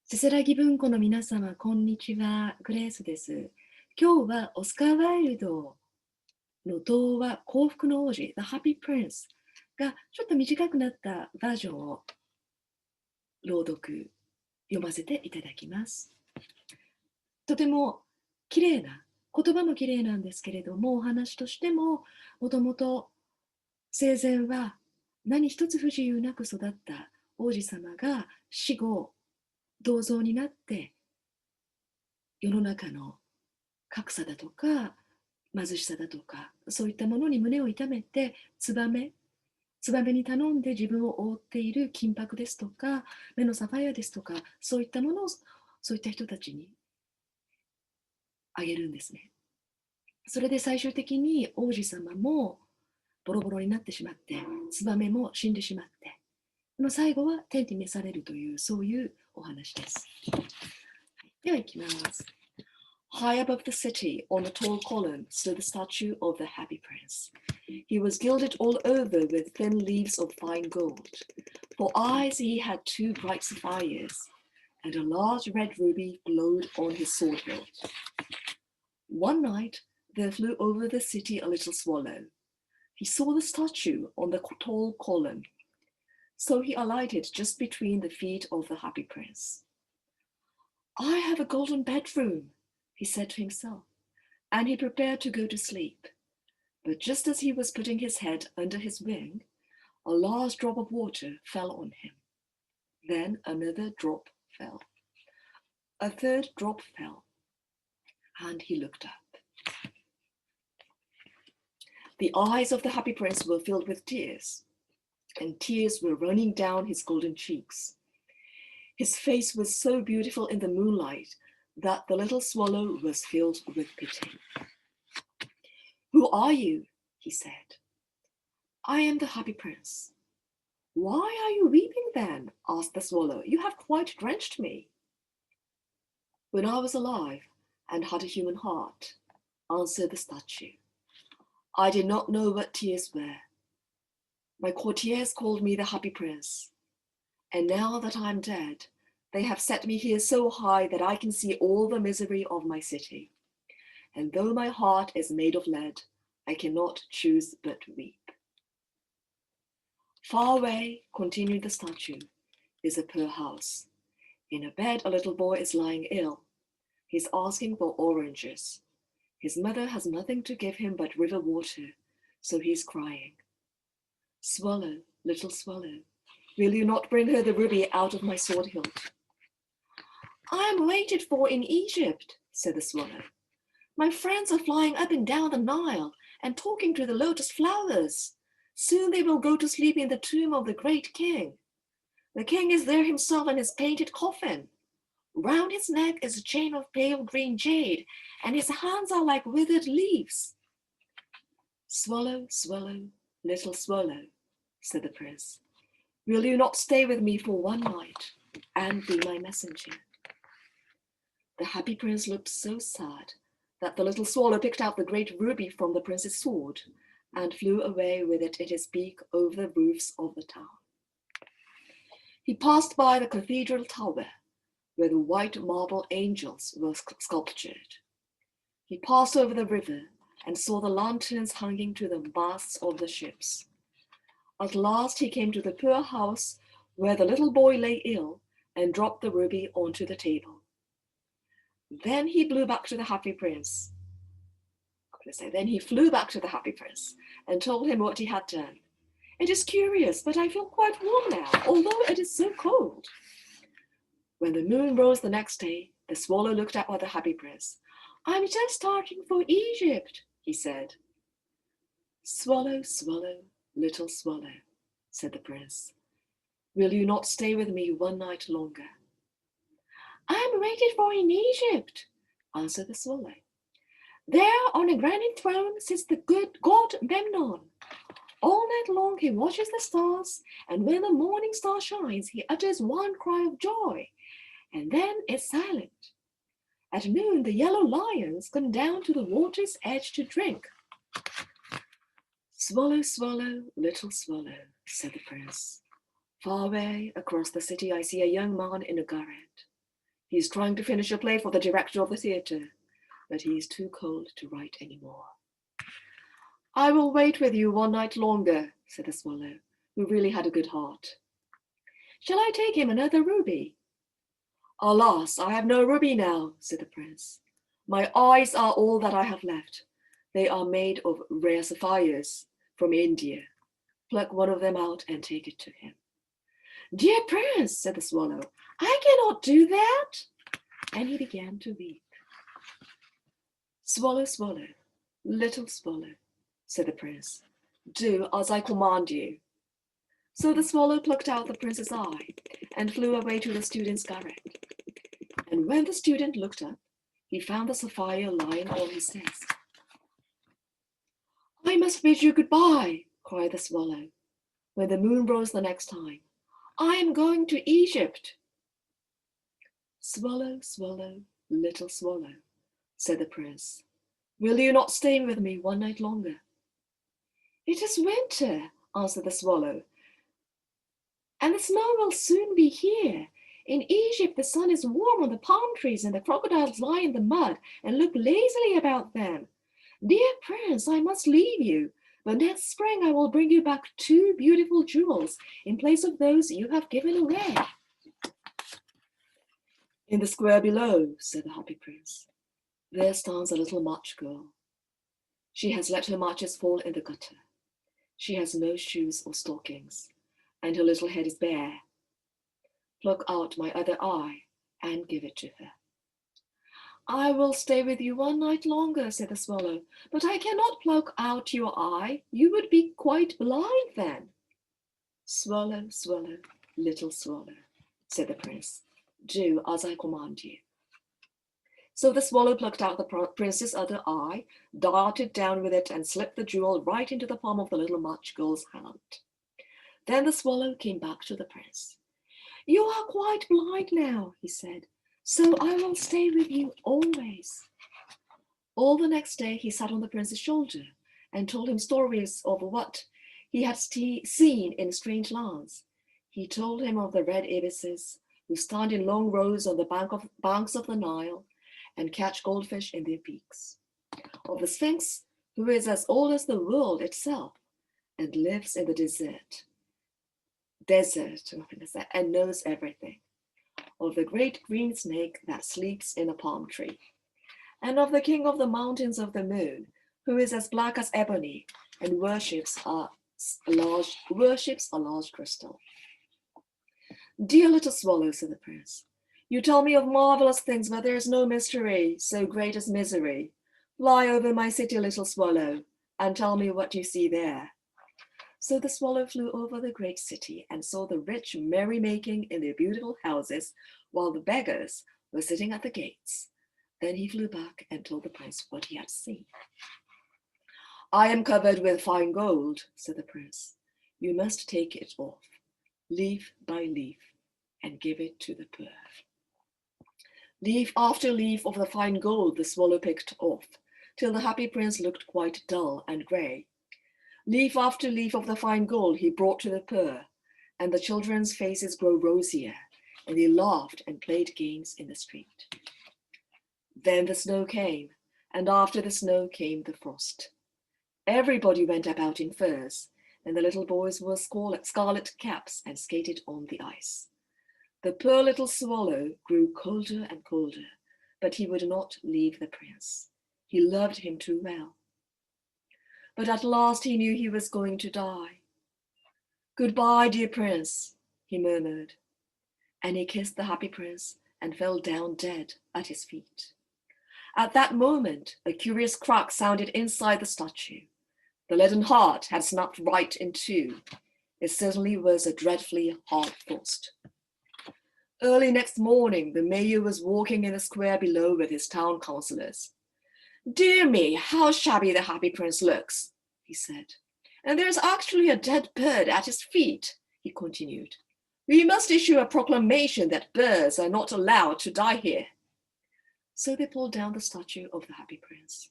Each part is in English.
せせらぎ文庫の皆様、こんにちは。グレースです。今日はオスカー・ワイルドの童話幸福の王子 HappyPrince がちょっと短くなったバージョンを読ませていただきます。とても綺麗な、言葉も綺麗なんですけれども、お話としてももともと生前は何一つ不自由なく育った王子様が死後銅像になって世の中の格差だとか貧しさだとかそういったものに胸を痛めてツバメに頼んで自分を覆っている金箔ですとか目のサファイアですとかそういったものをそういった人たちにあげるんですね。それで最終的に王子様もボロボロになってしまってツバメも死んでしまって最後は天に召されるというそういうお話です。では行きます。High above the city, on a tall column, stood the statue of the Happy Prince. He was gilded all over with thin leaves of fine gold. For eyes he had two bright sapphires, and a large red ruby glowed on his sword hilt. One night there flew over the city a little swallow. He saw the statue on the tall column, so he alighted just between the feet of the Happy Prince. I have a golden bedroom, he said to himself, and he prepared to go to sleep. But just as he was putting his head under his wing, a large drop of water fell on him. Then another drop fell. A third drop fell, and he looked up. The eyes of the Happy Prince were filled with tears, and tears were running down his golden cheeks. His face was so beautiful in the moonlight that the little swallow was filled with pity. Who are you? He said. I am the Happy Prince. Why are you weeping then? Asked the swallow. You have quite drenched me. When I was alive and had a human heart, answered the statue, I did not know what tears were. My courtiers called me the Happy Prince. And now that I am dead, they have set me here so high that I can see all the misery of my city. And though my heart is made of lead, I cannot choose but weep. Far away, continued the statue, is a poor house. In a bed a little boy is lying ill. He's asking for oranges. His mother has nothing to give him but river water, so he's crying. Swallow, little swallow, will you not bring her the ruby out of my sword hilt? I am waited for in Egypt, said the swallow. My friends are flying up and down the Nile and talking to the lotus flowers. Soon they will go to sleep in the tomb of the great king. The king is there himself in his painted coffin. Round his neck is a chain of pale green jade, and his hands are like withered leaves. Swallow, swallow, little swallow, said the prince, will you not stay with me for one night and be my messenger? The Happy Prince looked so sad that the little swallow picked out the great ruby from the prince's sword and flew away with it in his beak over the roofs of the town. He passed by the cathedral tower, where the white marble angels were sculptured. He passed over the river and saw the lanterns hanging to the masts of the ships. At last he came to the poor house where the little boy lay ill and dropped the ruby onto the table. Then he flew back to the Happy Prince. Then he flew back to the Happy Prince and told him what he had done. It is curious, but I feel quite warm now, although it is so cold. When the moon rose the next day, the swallow looked up at the Happy Prince. I'm just starting for Egypt, he said. Swallow, swallow, little swallow, said the prince. Will you not stay with me one night longer? I am waited for in Egypt, answered the swallow. There on a granite throne sits the good god Memnon. All night long he watches the stars, and when the morning star shines, he utters one cry of joy, and then is silent. At noon, the yellow lions come down to the water's edge to drink. Swallow, swallow, little swallow, said the prince. Far away across the city, I see a young man in a garret. He's trying to finish a play for the director of the theatre, but he is too cold to write any more. I will wait with you one night longer, said the swallow, who really had a good heart. Shall I take him another ruby? Alas, I have no ruby now, said the prince. My eyes are all that I have left. They are made of rare sapphires from India. Pluck one of them out and take it to him. Dear prince, said the swallow, I cannot do that. And he began to weep. Swallow, swallow, little swallow, said the prince, do as I command you. So the swallow plucked out the prince's eye and flew away to the student's garret. And when the student looked up, he found the sapphire lying on his desk. I must bid you goodbye, cried the swallow, when the moon rose the next time. I am going to Egypt. Swallow, swallow, little swallow, said the prince, will you not stay with me one night longer? It is winter, answered the swallow, and the snow will soon be here. In Egypt, the sun is warm on the palm trees, and the crocodiles lie in the mud and look lazily about them. Dear prince, I must leave you, but next spring I will bring you back 2 beautiful jewels in place of those you have given away. In the square below, said the happy prince, there stands a little March girl. She has let her marches fall in the gutter. She has no shoes or stockings, and her little head is bare. Pluck out my other eye and give it to her. I will stay with you one night longer, said the swallow, but I cannot pluck out your eye. You would be quite blind then. Swallow, swallow, little swallow, said the prince, do as I command you. So the swallow plucked out the prince's other eye, darted down with it, and slipped the jewel right into the palm of the little March girl's hand. Then the swallow came back to the prince. You are quite blind now, he said, so I will stay with you always. All the next day he sat on the prince's shoulder and told him stories of what he had seen in strange lands. He told him of the red ibises who stand in long rows on the banks of the Nile and catch goldfish in their beaks, of the Sphinx who is as old as the world itself and lives in the desert and knows everything, of the great green snake that sleeps in a palm tree, and of the king of the mountains of the moon, who is as black as ebony and worships a large crystal. Dear little swallow, said the prince, you tell me of marvelous things, but there is no mystery so great as misery. Fly over my city, little swallow, and tell me what you see there. So the swallow flew over the great city and saw the rich merrymaking in their beautiful houses, while the beggars were sitting at the gates. Then he flew back and told the prince what he had seen. I am covered with fine gold, said the prince. You must take it off, leaf by leaf, and give it to the poor. Leaf after leaf of the fine gold the swallow picked off, till the happy prince looked quite dull and grey. Leaf after leaf of the fine gold he brought to the poor, and the children's faces grew rosier, and they laughed and played games in the street. Then the snow came, and after the snow came the frost. Everybody went about in furs, and the little boys wore scarlet caps and skated on the ice. The poor little swallow grew colder and colder, but he would not leave the prince. He loved him too well. But at last he knew he was going to die. Goodbye, dear prince, he murmured, and he kissed the happy prince and fell down dead at his feet. At that moment, a curious crack sounded inside the statue. The leaden heart had snapped right in two. It certainly was a dreadfully hard frost. Early next morning, the mayor was walking in the square below with his town councillors. Dear me, how shabby the happy prince looks, he said. And there's actually a dead bird at his feet, he continued. We must issue a proclamation that birds are not allowed to die here. So they pulled down the statue of the happy prince.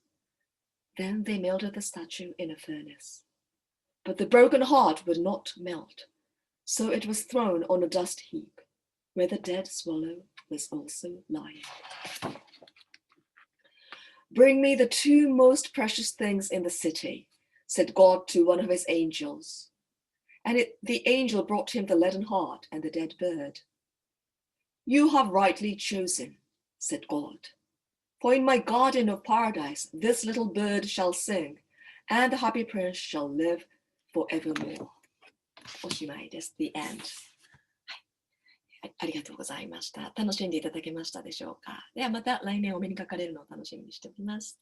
Then they melted the statue in a furnace. But the broken heart would not melt, so it was thrown on a dust heap, where the dead swallow was also lying. Bring me the two most precious things in the city, said God to one of his angels. And the angel brought him the leaden heart and the dead bird. You have rightly chosen, said God. For in my garden of paradise, this little bird shall sing, and the happy prince shall live forevermore. おしまいです。The end. ありがとうございました。楽しんでいただけましたでしょうか。ではまた来年お目にかかれるのを楽しみにしております。